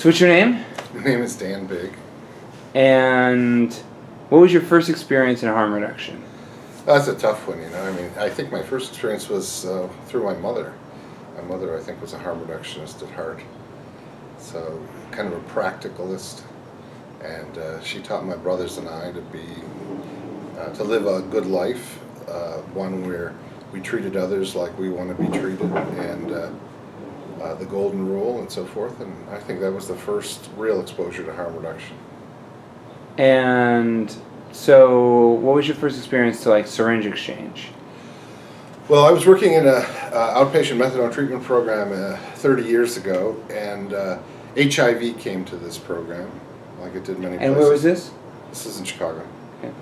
So what's your name? My name is Dan Bigg. And what was your first experience in harm reduction? That's a tough one, I mean, I think my first experience was through my mother. My mother, I think, was a harm reductionist at heart. So, kind of a practicalist. And she taught my brothers and I to live a good life, one where we treated others like we want to be treated, and the golden rule and so forth. And I think that was the first real exposure to harm reduction. And so what was your first experience to like syringe exchange? Well, I was working in a outpatient methadone treatment program 30 years ago, and HIV came to this program, like it did many places. And where was this? This is in Chicago. Okay.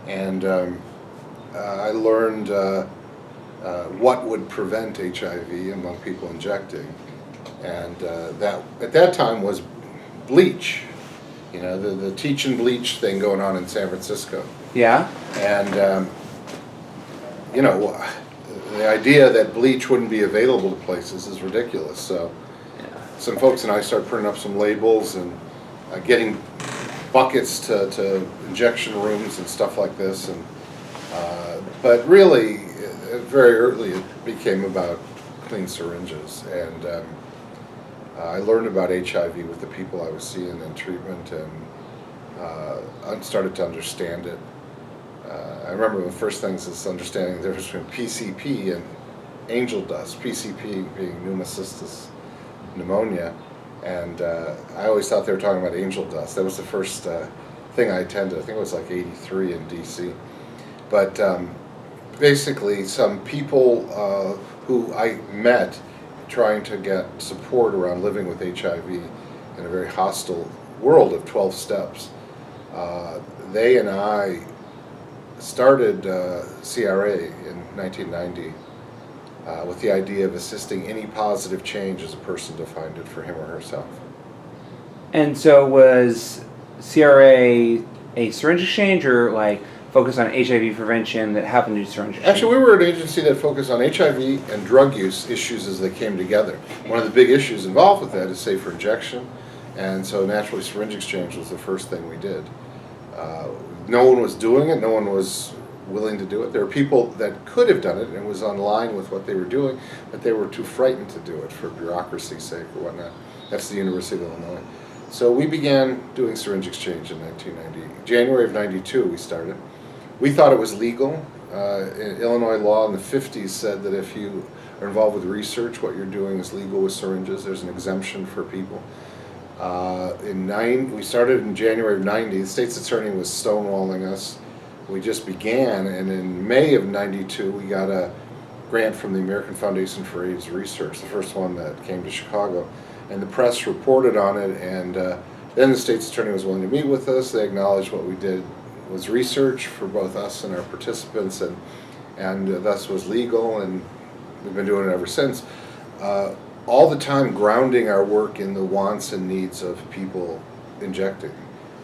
And I learned what would prevent HIV among people injecting, and that at that time was bleach. The teach and bleach thing going on in San Francisco. Yeah. And the idea that bleach wouldn't be available to places is ridiculous. So some folks and I started printing up some labels and getting buckets to injection rooms and stuff like this. And but really, very early, it became about clean syringes. And I learned about HIV with the people I was seeing in treatment, and I started to understand it. I remember the first things is understanding the difference between PCP and angel dust, PCP being pneumocystis pneumonia, and I always thought they were talking about angel dust. That was the first thing I attended. I think it was like 83 in DC. But basically some people who I met trying to get support around living with HIV in a very hostile world of 12 steps, they and I started CRA in 1990 with the idea of assisting any positive change as a person defined it for him or herself. And so was CRA a syringe exchange or like focused on HIV prevention that happened to do syringe exchange? Actually, we were an agency that focused on HIV and drug use issues as they came together. One of the big issues involved with that is safer injection, and so naturally syringe exchange was the first thing we did. No one was doing it, no one was willing to do it. There were people that could have done it and it was in line with what they were doing, but they were too frightened to do it for bureaucracy's sake or whatnot. That's the University of Illinois. So we began doing syringe exchange in 1990. January of 92 we started. We thought it was legal. Illinois law in the 50s said that if you are involved with research, what you're doing is legal with syringes. There's an exemption for people. We started in January of 90. The state's attorney was stonewalling us. We just began, and in May of 92 we got a grant from the American Foundation for AIDS Research, the first one that came to Chicago, and the press reported on it, and then the state's attorney was willing to meet with us. They acknowledged what we did was research for both us and our participants, and thus was legal, and we've been doing it ever since. All the time grounding our work in the wants and needs of people injecting.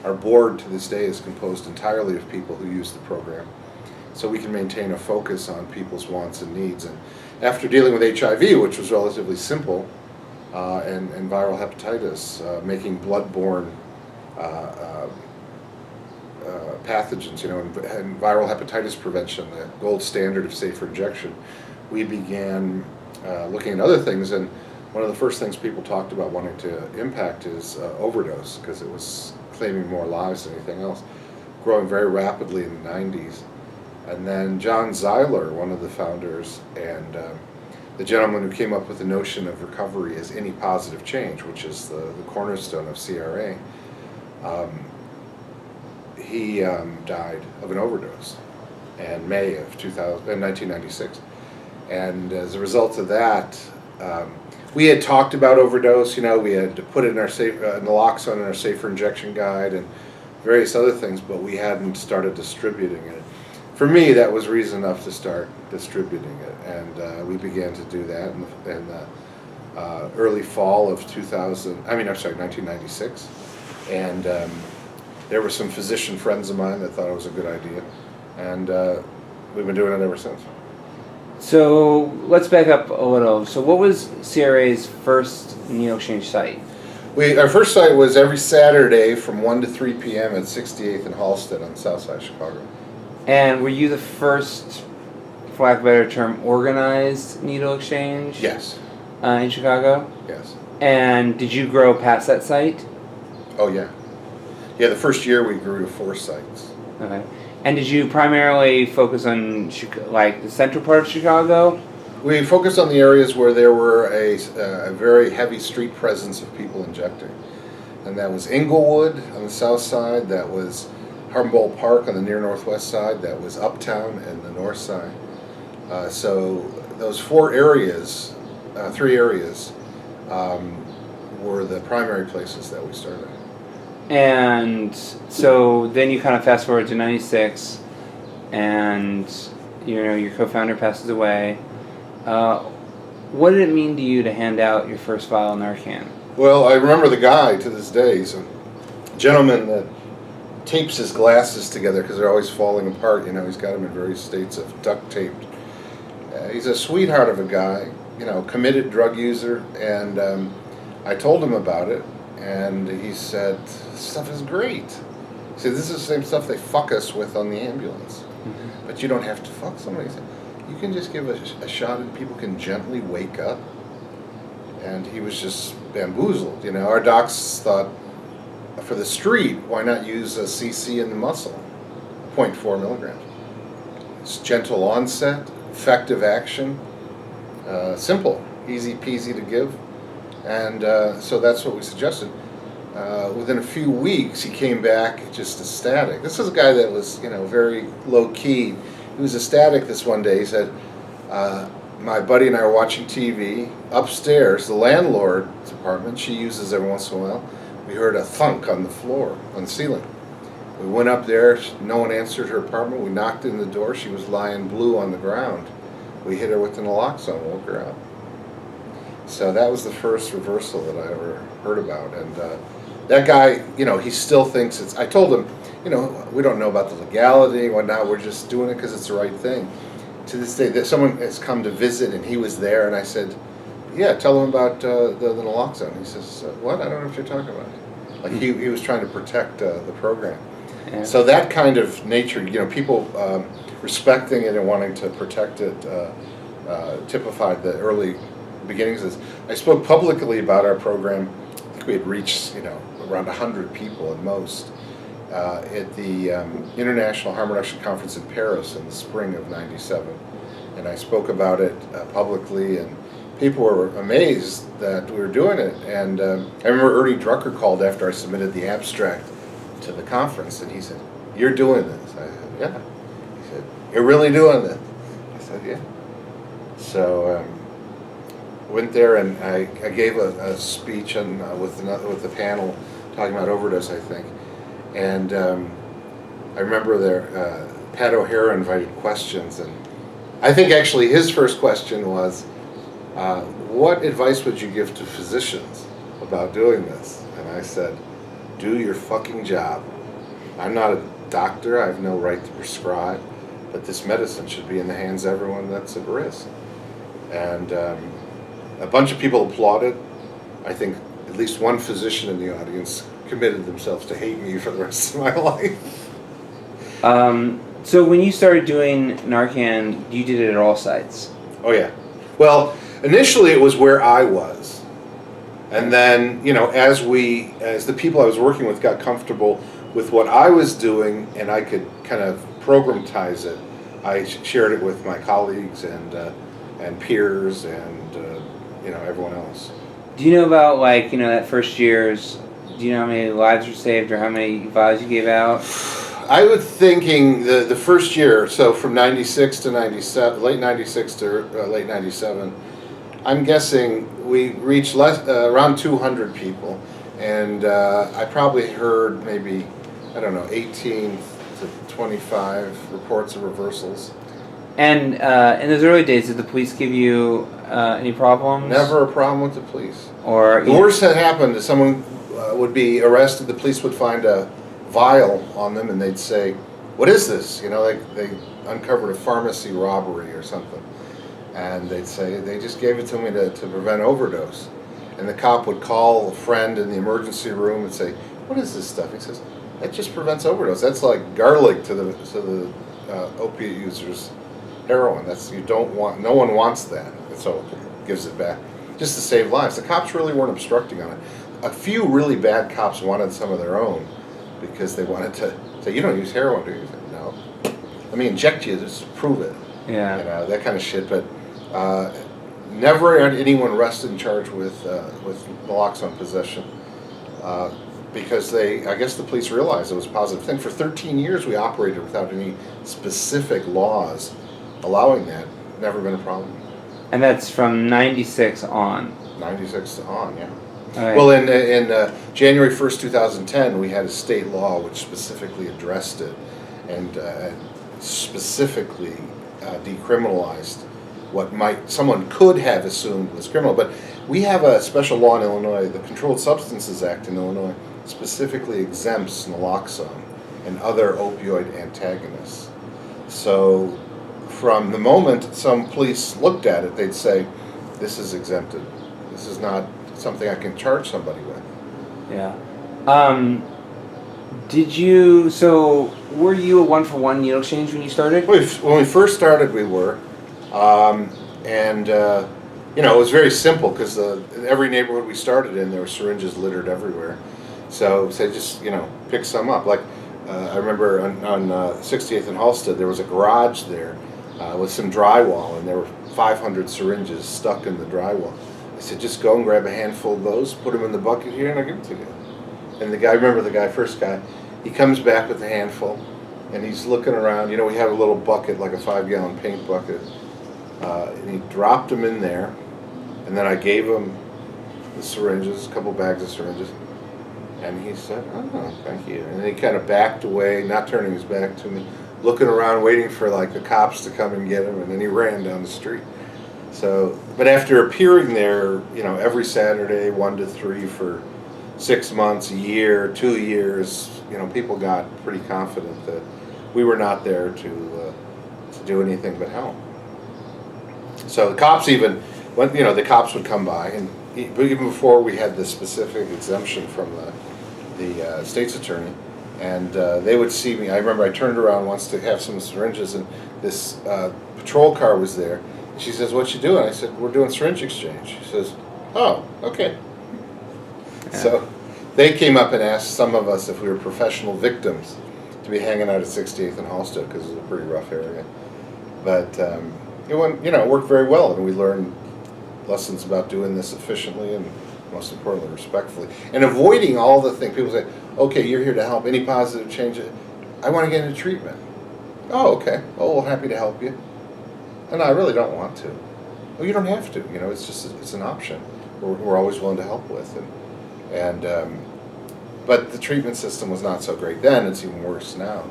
Our board to this day is composed entirely of people who use the program, so we can maintain a focus on people's wants and needs. And after dealing with HIV, which was relatively simple, and viral hepatitis, making bloodborne pathogens, and viral hepatitis prevention, the gold standard of safer injection, we began looking at other things. And one of the first things people talked about wanting to impact is overdose, because it was claiming more lives than anything else, growing very rapidly in the 90s. And then John Zeiler, one of the founders, and the gentleman who came up with the notion of recovery as any positive change, which is the cornerstone of CRA, he died of an overdose in May of 1996. And as a result of that, we had talked about overdose. We had to put it in our naloxone in our safer injection guide and various other things, but we hadn't started distributing it. For me, that was reason enough to start distributing it, and we began to do that in the early fall of 1996. And there were some physician friends of mine that thought it was a good idea, and we've been doing it ever since. So let's back up a little. So what was CRA's first needle exchange site? Our first site was every Saturday from 1 to 3 p.m. at 68th and Halsted on the south side of Chicago. And were you the first, for lack of a better term, organized needle exchange? Yes. In Chicago? Yes. And did you grow past that site? Oh, yeah. Yeah, the first year we grew to 4 sites. Okay. And did you primarily focus on like the central part of Chicago? We focused on the areas where there were a very heavy street presence of people injecting. And that was Inglewood on the south side, that was Humboldt Park on the near northwest side, that was Uptown and the north side. So those 4 areas, 3 areas, were the primary places that we started. And so then you kind of fast forward to 96, and your co-founder passes away. What did it mean to you to hand out your first vial of Narcan? Well, I remember the guy to this day. He's a gentleman that tapes his glasses together because they're always falling apart. He's got them in various states of duct taped. He's a sweetheart of a guy, committed drug user, and I told him about it, and he said, "This stuff is great." He said, "This is the same stuff they fuck us with on the ambulance, but you don't have to fuck somebody." He said, "You can just give a shot and people can gently wake up." And he was just bamboozled. Our docs thought, for the street, why not use a CC in the muscle, 0.4 milligrams. It's gentle onset, effective action, simple, easy peasy to give. And so that's what we suggested. Within a few weeks, he came back just ecstatic. This is a guy that was, very low key. He was ecstatic this one day. He said, my buddy and I were watching TV. Upstairs, the landlord's apartment, she uses every once in a while, we heard a thunk on the floor, on the ceiling. We went up there, no one answered her apartment. We knocked in the door, she was lying blue on the ground. We hit her with an naloxone, woke her up. So that was the first reversal that I ever heard about. And that guy, he still thinks it's, I told him, we don't know about the legality and whatnot, we're just doing it because it's the right thing. To this day, that someone has come to visit and he was there, and I said, "Yeah, tell him about the naloxone." He says, "What? I don't know what you're talking about." Like he was trying to protect the program. Yeah. So that kind of nature, people respecting it and wanting to protect it, typified the early beginnings. I spoke publicly about our program. I think we had reached, around 100 people at most. At the International Harm Reduction Conference in Paris in the spring of '97. And I spoke about it publicly, and people were amazed that we were doing it. And I remember Ernie Drucker called after I submitted the abstract to the conference, and he said, "You're doing this?" I said, "Yeah." He said, "You're really doing this?" I said, "Yeah." So went there, and I gave a speech with the panel talking about overdose, I think. And I remember there, Pat O'Hara invited questions, and I think actually his first question was, what advice would you give to physicians about doing this? And I said, "Do your fucking job. I'm not a doctor, I have no right to prescribe, but this medicine should be in the hands of everyone that's at risk." And a bunch of people applauded. I think at least one physician in the audience committed themselves to hate me for the rest of my life. So when you started doing Narcan, you did it at all sites? Oh yeah. Well, initially it was where I was. And then, as the people I was working with got comfortable with what I was doing and I could kind of programatize it, I shared it with my colleagues and peers and, everyone else. Do you know about, that first year's, do you know how many lives were saved or how many vials you gave out? I was thinking the first year, so from 96 to 97, late 96 to late 97, I'm guessing we reached around 200 people. And I probably heard maybe, 18 to 25 reports of reversals. And in those early days, did the police give you any problems? Never a problem with the police. Or the worst that happened is someone would be arrested, the police would find a vial on them and they'd say, "What is this?" They uncovered a pharmacy robbery or something. And they'd say, "They just gave it to me to prevent overdose." and the cop would call a friend in the emergency room and say, "What is this stuff?" He says, "That just prevents overdose. That's like garlic to the opiate users' heroin. You don't want. No one wants that." And so it gives it back just to save lives. The cops really weren't obstructing on it. A few really bad cops wanted some of their own because they wanted to say, "You don't use heroin, do you?" Said, "No. Let me inject you just to prove it." Yeah. That kind of shit. But never had anyone arrested and charged with naloxone possession because I guess the police realized it was a positive thing. For 13 years we operated without any specific laws allowing that. Never been a problem. And that's from 96 on. 96 on, yeah. Right. Well, in January 1st, 2010, we had a state law which specifically addressed it and specifically decriminalized what someone could have assumed was criminal. But we have a special law in Illinois, the Controlled Substances Act in Illinois specifically exempts naloxone and other opioid antagonists. So from the moment some police looked at it, they'd say, "This is exempted. This is not something I can charge somebody with." Yeah. Were you a 1-for-1 needle exchange when you started? When we first started, we were. It was very simple because in every neighborhood we started in, there were syringes littered everywhere. So just, pick some up. Like, I remember on 68th and Halsted, there was a garage there with some drywall, and there were 500 syringes stuck in the drywall. I said, "Just go and grab a handful of those, put them in the bucket here, and I'll give it to you." And first guy, he comes back with a handful, and he's looking around. We had a little bucket, like a 5-gallon paint bucket, and he dropped them in there, and then I gave him the syringes, a couple bags of syringes, and he said, "Oh, thank you." And then he kind of backed away, not turning his back to me, looking around, waiting for like the cops to come and get him, and then he ran down the street. So, but after appearing there, every Saturday, 1 to 3 for 6 months, a year, 2 years, people got pretty confident that we were not there to do anything but help. So the cops the cops would come by, and even before we had the specific exemption from the state's attorney, and they would see me. I remember I turned around once to have some syringes, and this patrol car was there. She says, "What you doing?" I said, "We're doing syringe exchange." She says, "Oh, okay." Yeah. So they came up and asked some of us if we were professional victims to be hanging out at 68th and Halsted because it was a pretty rough area. But it worked very well, and we learned lessons about doing this efficiently and, most importantly, respectfully, and avoiding all the things. People say, "Okay, you're here to help. Any positive change? I want to get into treatment." "Oh, okay. Oh, well, happy to help you." "And I really don't want to." "Well, you don't have to. It's an option. We're always willing to help with." But the treatment system was not so great then. It's even worse now.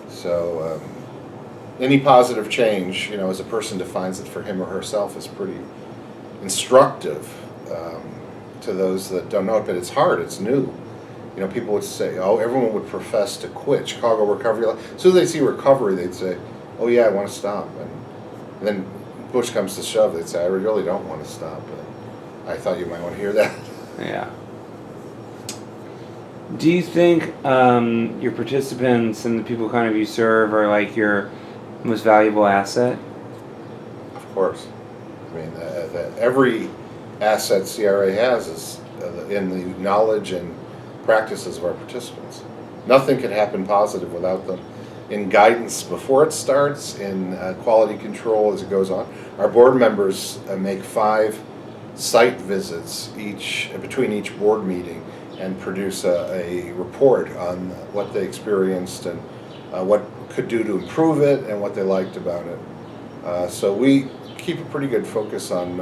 So any positive change, as a person defines it for him or herself, is pretty instructive to those that don't know it. But it's hard. It's new. People would say, everyone would profess to quit. Chicago Recovery. As soon as they see recovery, they'd say, "Oh yeah, I want to stop." And then push comes to shove, they'd say, "I really don't want to stop." But I thought you might want to hear that. Yeah. Do you think your participants and the people kind of you serve are like your most valuable asset? Of course. I mean, every asset CRA has is in the knowledge and practices of our participants. Nothing can happen positive without them. In guidance before it starts, in quality control as it goes on. Our board members make 5 site visits between each board meeting and produce a report on what they experienced and what could do to improve it and what they liked about it. So we keep a pretty good focus on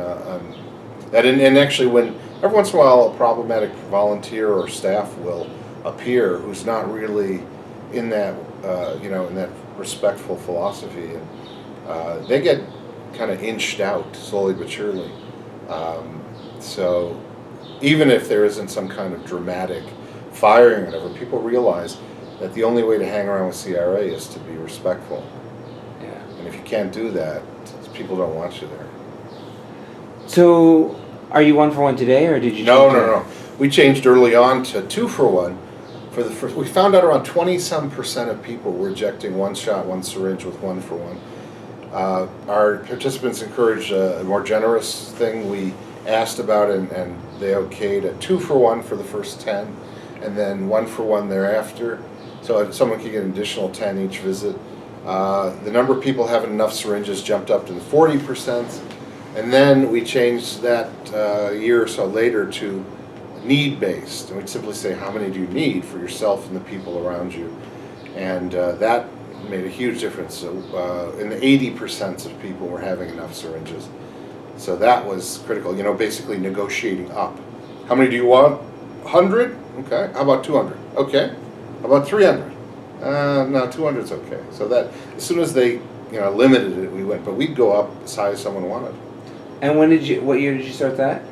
that. And actually, when every once in a while a problematic volunteer or staff will appear who's not really in that in that respectful philosophy, and they get kind of inched out slowly but surely. So even if there isn't some kind of dramatic firing or whatever, people realize that the only way to hang around with CRA is to be respectful. Yeah. And if you can't do that, people don't want you there. So Are you 1 for 1 today, or did you? No. We changed early on to 2 for 1. For the first, we found out around 20% of people were injecting 1 shot, 1 syringe with 1 for 1. Our participants encouraged a more generous thing. We asked about it, and they okayed a 2 for 1 for the first 10, and then 1 for 1 thereafter. So someone could get an additional 10 each visit. The number of people having enough syringes jumped up to the 40%, and then we changed that a year or so later to need-based, and we'd simply say, how many do you need for yourself and the people around you? And that made a huge difference. So, in the 80% of people were having enough syringes. So that was critical, basically negotiating up. How many do you want? 100? Okay. How about 200? Okay. How about 300? No, 200's okay. So that, as soon as they, limited it, we went. But we'd go up as high as someone wanted. And what year did you start that?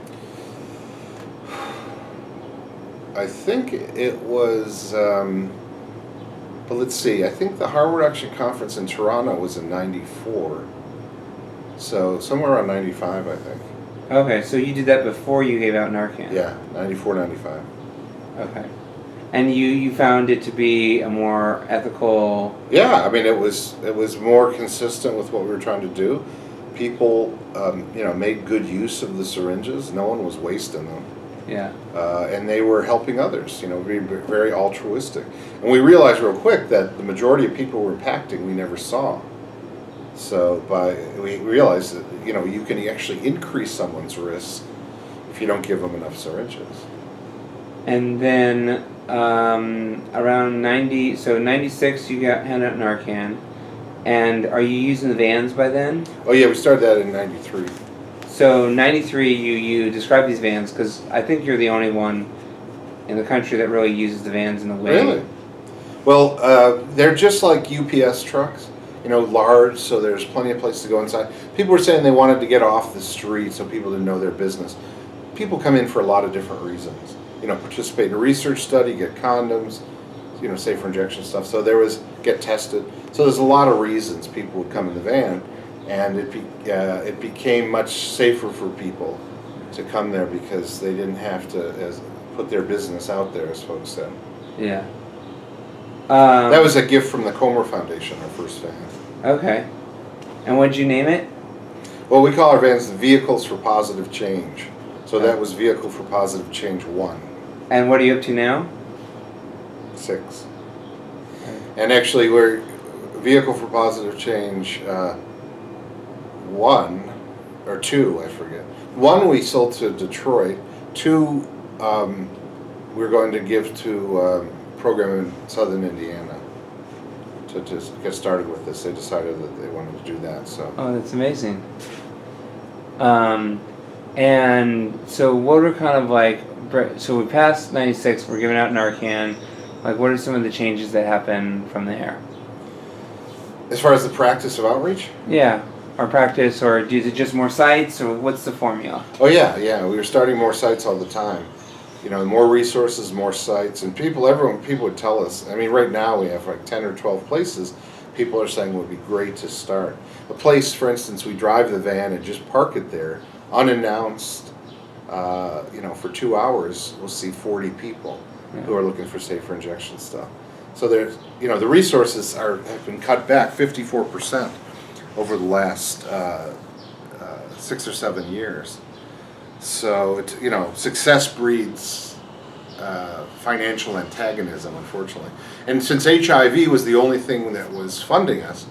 I think it was, but let's see, I think the Harm Reduction Conference in Toronto was in 94. So somewhere around 95, I think. Okay, so you did that before you gave out Narcan? Yeah, 94, 95. Okay. And you found it to be a more ethical... Yeah, I mean, it was more consistent with what we were trying to do. People, made good use of the syringes. No one was wasting them. Yeah. And they were helping others, being very altruistic. And we realized real quick that the majority of people we're impacting we never saw. So we realized that, you can actually increase someone's risk if you don't give them enough syringes. And then around 96 you got handed out Narcan. And are you using the vans by then? Oh yeah, we started that in 93. So 93, you describe these vans, because I think you're the only one in the country that really uses the vans in the way. Really? Well, they're just like UPS trucks, large, so there's plenty of place to go inside. People were saying they wanted to get off the street so people didn't know their business. People come in for a lot of different reasons. Participate in a research study, get condoms, safer injection stuff. So get tested. So there's a lot of reasons people would come in the van. And it became much safer for people to come there because they didn't have to put their business out there, as folks said. Yeah. That was a gift from the Comer Foundation, our first van. Okay. And what did you name it? Well, we call our vans the Vehicles for Positive Change. So that was Vehicle for Positive Change 1. And what are you up to now? 6. And actually, we're Vehicle for Positive Change 1 or 2, I forget. 1 we sold to Detroit. 2 we're going to give to a program in southern Indiana to just get started with this. They decided that they wanted to do that. So. Oh, that's amazing. And so what are kind of like, so we passed 96, we're giving out Narcan. Like, what are some of the changes that happen from there? As far as the practice of outreach? Yeah. Or practice, or is it just more sites, or what's the formula? Oh yeah. We were starting more sites all the time. More resources, more sites, and people would tell us. I mean, right now we have like 10 or 12 places. People are saying it would be great to start. A place, for instance, we drive the van and just park it there, unannounced. For 2 hours, we'll see 40 people who are looking for safer injection stuff. So there's, the resources have been cut back 54%. Over the last 6 or 7 years. So, success breeds financial antagonism, unfortunately. And since HIV was the only thing that was funding us,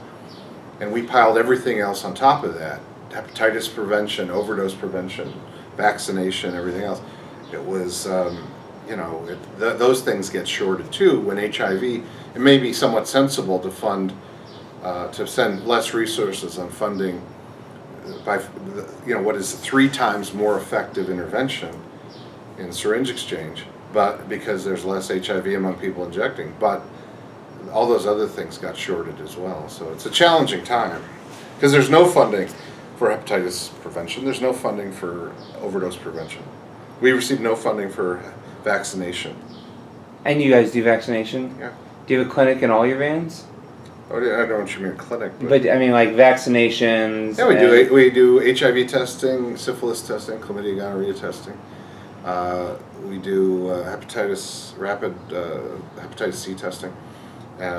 and we piled everything else on top of that, hepatitis prevention, overdose prevention, vaccination, everything else, it was, those things get shorted too. When HIV, it may be somewhat sensible to fund to send less resources on funding by, what is 3 times more effective intervention in syringe exchange, but because there's less HIV among people injecting, but all those other things got shorted as well. So it's a challenging time because there's no funding for hepatitis prevention. There's no funding for overdose prevention. We receive no funding for vaccination. And you guys do vaccination? Yeah. Do you have a clinic in all your vans? I don't know what you mean clinic, But I mean, like vaccinations. yeah, we do HIV testing, syphilis testing, chlamydia, gonorrhea testing. We do rapid hepatitis C testing.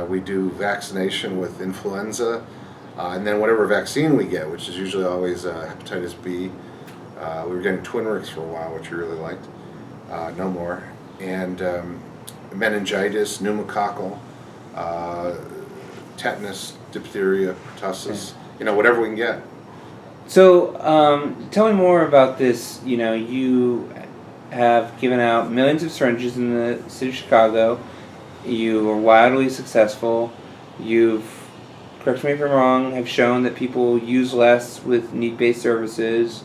We do vaccination with influenza, and then whatever vaccine we get, which is usually always hepatitis B. We were getting Twinrix for a while, which we really liked. No more. And meningitis, pneumococcal, tetanus, diphtheria, pertussis, whatever we can get. So, tell me more about this. You have given out millions of syringes in the city of Chicago. You are wildly successful. You've, correct me if I'm wrong, have shown that people use less with need-based services.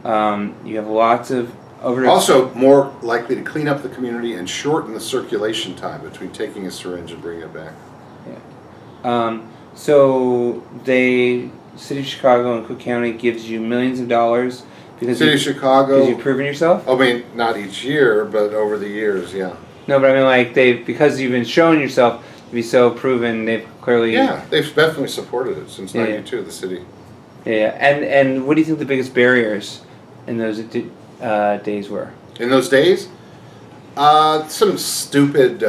You have lots of overdose. Also, more likely to clean up the community and shorten the circulation time between taking a syringe and bringing it back. Yeah. So City of Chicago and Cook County gives you millions of dollars because City of Chicago. Because you've proven yourself. I mean, not each year, but over the years, yeah. No, but I mean, like because you've been showing yourself to be so proven, they've clearly. Yeah, they've definitely supported it since '92. The city. Yeah, and what do you think the biggest barriers in those days were? In those days, some stupid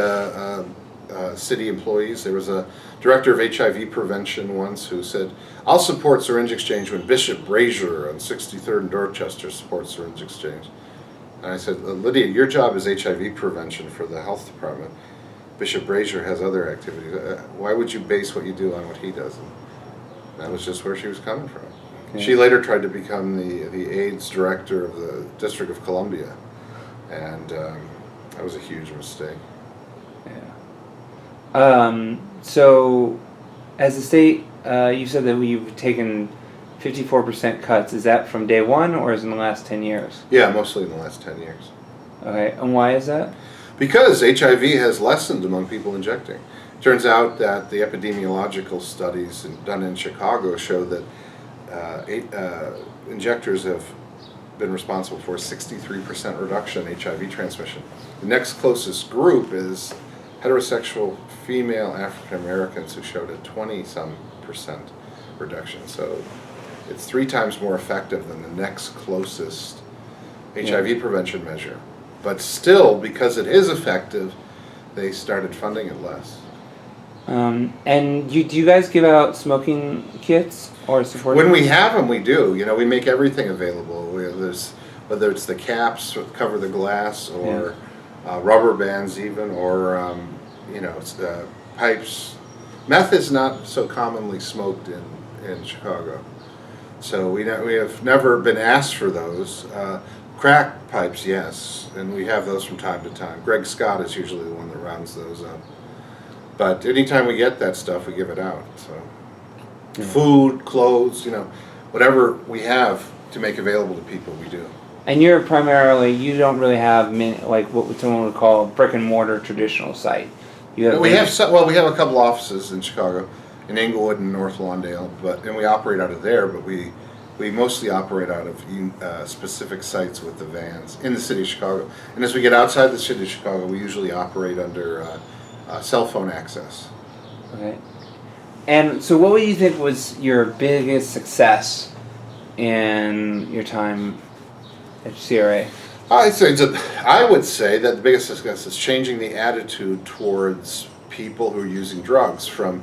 city employees. There was a director of HIV prevention once who said, "I'll support syringe exchange when Bishop Brazier on 63rd and Dorchester supports syringe exchange." And I said, "Lydia, your job is HIV prevention for the health department. Bishop Brazier has other activities. Why would you base what you do on what he does?" And that was just where she was coming from. Okay. She later tried to become the AIDS director of the District of Columbia, and that was a huge mistake. Yeah. So, as a state, you said that you've taken 54% cuts. Is that from day one, or is it in the last 10 years? Yeah, mostly in the last 10 years. Okay, and why is that? Because HIV has lessened among people injecting. Turns out that the epidemiological studies done in Chicago show that injectors have been responsible for a 63% reduction in HIV transmission. The next closest group is heterosexual female African Americans who showed a 20-some% reduction. So it's 3 times more effective than the next closest HIV prevention measure. But still, because it is effective, they started funding it less. And do you guys give out smoking kits or support? When we have them, we do. We make everything available. Whether it's the caps that cover the glass, or rubber bands, even, or pipes. Meth is not so commonly smoked in Chicago, so we have never been asked for those. Crack pipes, yes, and we have those from time to time. Greg Scott is usually the one that rounds those up. But anytime we get that stuff, we give it out. So, food, clothes, whatever we have to make available to people, we do. And you don't really have like what someone would call a brick and mortar traditional site. We have a couple offices in Chicago, in Englewood and North Lawndale, and we operate out of there. But we mostly operate out of specific sites with the vans in the city of Chicago. And as we get outside the city of Chicago, we usually operate under cell phone access. Okay. And so what would you think was your biggest success in your time at CRA? I would say that the biggest success is changing the attitude towards people who are using drugs from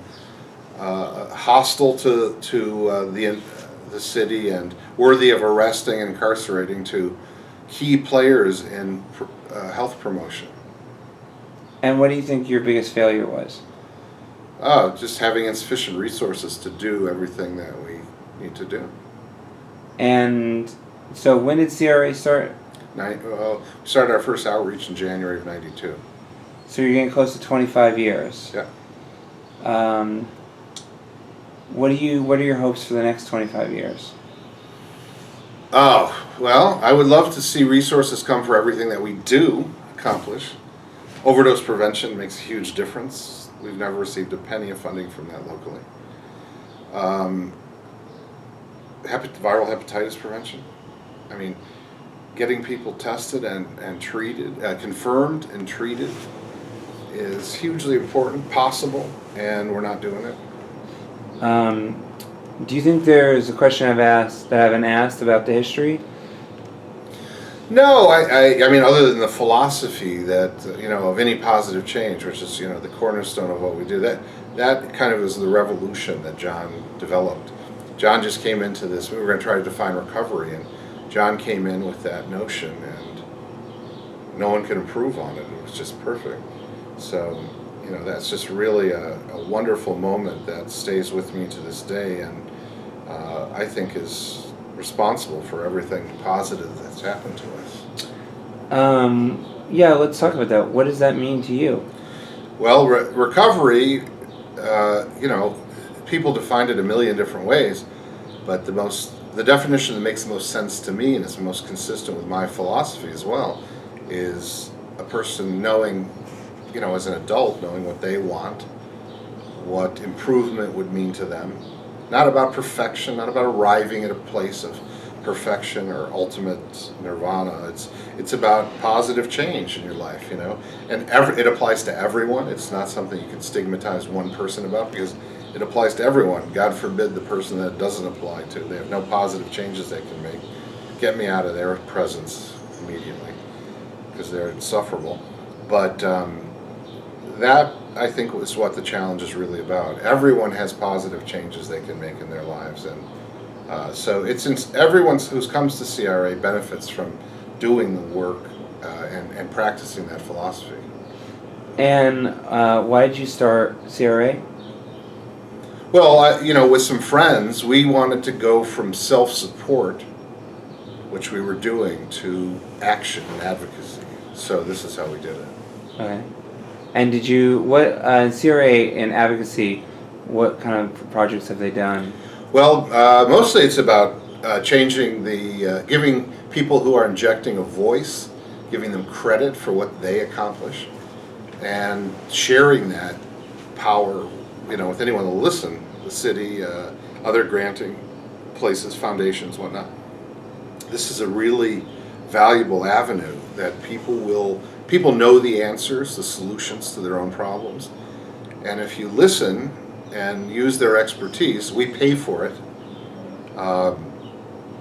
hostile to the city and worthy of arresting and incarcerating to key players in health promotion. And what do you think your biggest failure was? Just having insufficient resources to do everything that we need to do. And so when did CRA start? We started our first outreach in January of '92. So you're getting close to 25 years. Yeah. What are your hopes for the next 25 years? Oh, well, I would love to see resources come for everything that we do accomplish. Overdose prevention makes a huge difference. We've never received a penny of funding from that locally. Viral hepatitis prevention. I mean, getting people tested and treated, confirmed and treated is hugely important, possible, and we're not doing it. Do you think there's a question I've asked that I haven't asked about the history? No, I mean, other than the philosophy that, of any positive change, which is, the cornerstone of what we do, that kind of is the revolution that John developed. John just came into this, we were going to try to define recovery, and John came in with that notion, and no one could improve on it. It was just perfect. So, that's just really a wonderful moment that stays with me to this day, and I think is responsible for everything positive that's happened to us. Yeah, let's talk about that. What does that mean to you? Well, recovery, people defined it a million different ways, but the definition that makes the most sense to me and is most consistent with my philosophy as well is a person knowing, as an adult, knowing what they want, what improvement would mean to them. Not about perfection, not about arriving at a place of perfection or ultimate nirvana. It's about positive change in your life, and it applies to everyone. It's not something you can stigmatize one person about, because it applies to everyone. God forbid the person that it doesn't apply to. They have no positive changes they can make. Get me out of their presence immediately, because they're insufferable. But that, I think, is what the challenge is really about. Everyone has positive changes they can make in their lives, and so everyone who comes to CRA benefits from doing the work and practicing that philosophy. And why did you start CRA? Well, with some friends, we wanted to go from self-support, which we were doing, to action and advocacy. So this is how we did it. Okay. And did you, CRA and advocacy, what kind of projects have they done? Well, mostly it's about changing giving people who are injecting a voice, giving them credit for what they accomplish, and sharing that power, with anyone who will listen, the city, other granting places, foundations, whatnot. This is a really valuable avenue that people know the answers, the solutions to their own problems. And if you listen and use their expertise, we pay for it,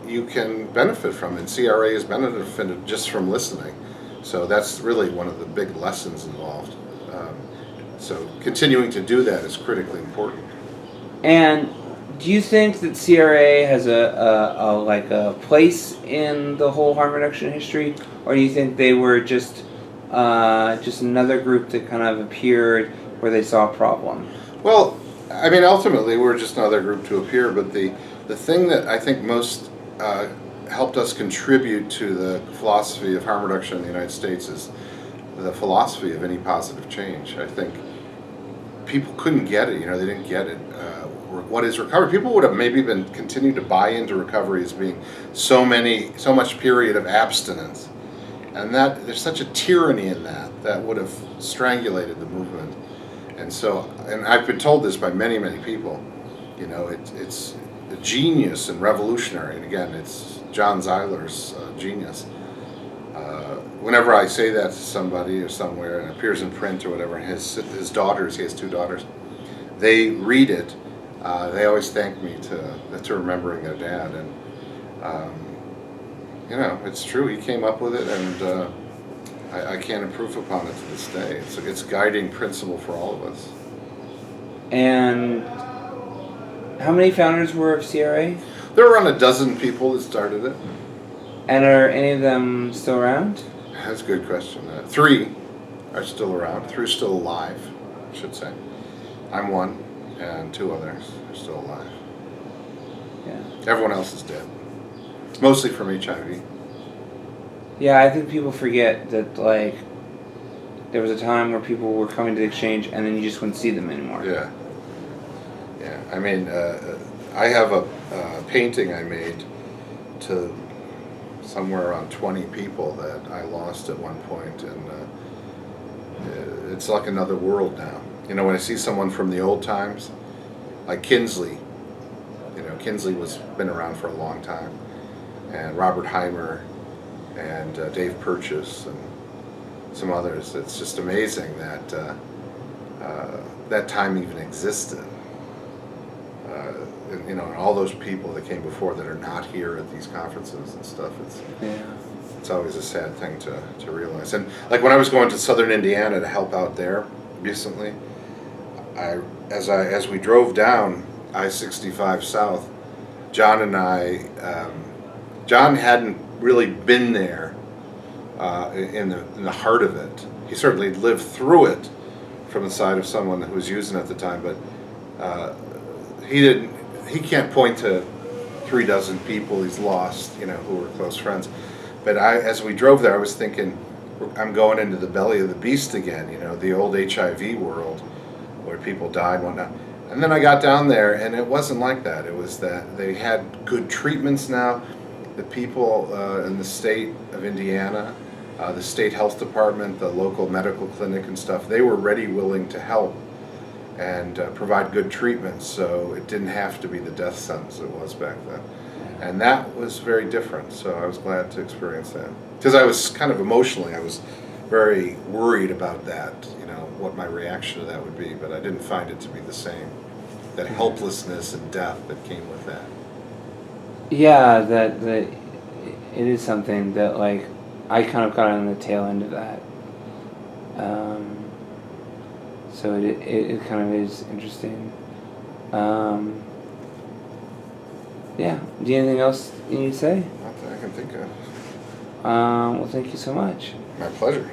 you can benefit from it. And CRA has benefited just from listening. So that's really one of the big lessons involved. So continuing to do that is critically important. And do you think that CRA has a place in the whole harm reduction history, or do you think they were just another group that kind of appeared where they saw a problem? Well, I mean, ultimately, we're just another group to appear, but the thing that I think most helped us contribute to the philosophy of harm reduction in the United States is the philosophy of any positive change. I think people couldn't get it, they didn't get it. What is recovery? People would have maybe continued to buy into recovery as being so much period of abstinence. And that there's such a tyranny in that would have strangulated the movement. And I've been told this by many, many people, it's a genius and revolutionary. And again, it's John Zeiler's genius. Whenever I say that to somebody or somewhere, and it appears in print or whatever, and his daughters, he has two daughters, they read it, they always thank me to remembering their dad. And, it's true, he came up with it, and I can't improve upon it to this day. It's a guiding principle for all of us. And how many founders were of CRA? There were around a dozen people that started it. And are any of them still around? That's a good question. 3 are still around. 3 are still alive, I should say. I'm one, and 2 others are still alive. Yeah. Everyone else is dead. Mostly from HIV. Yeah, I think people forget that, there was a time where people were coming to the exchange and then you just wouldn't see them anymore. Yeah. Yeah. I mean, I have a painting I made to somewhere around 20 people that I lost at one point, and it's like another world now. When I see someone from the old times, like Kinsley, Kinsley been around for a long time, and Robert Heimer, and Dave Purchase, and some others. It's just amazing that that time even existed. and all those people that came before that are not here at these conferences and stuff. It's always a sad thing to realize. And like when I was going to Southern Indiana to help out there recently, as we drove down I-65 South, John and I, John hadn't really been there in the heart of it. He certainly lived through it from the side of someone who was using it at the time, but he can't point to 36 people he's lost, who were close friends. But as we drove there, I was thinking, I'm going into the belly of the beast again, the old HIV world where people died and whatnot. And then I got down there, and it wasn't like that. It was that they had good treatments now. The people in the state of Indiana, the state health department, the local medical clinic and stuff, they were ready, willing to help and provide good treatments, so it didn't have to be the death sentence it was back then. And that was very different, so I was glad to experience that. Because I was kind of emotionally, I was very worried about that, what my reaction to that would be, but I didn't find it to be the same. That helplessness and death that came with that. Yeah, that it is something that, like, I kind of got on the tail end of that. So it kind of is interesting. Yeah. Do you have anything else you need to say? Not that I can think of. Well, thank you so much. My pleasure.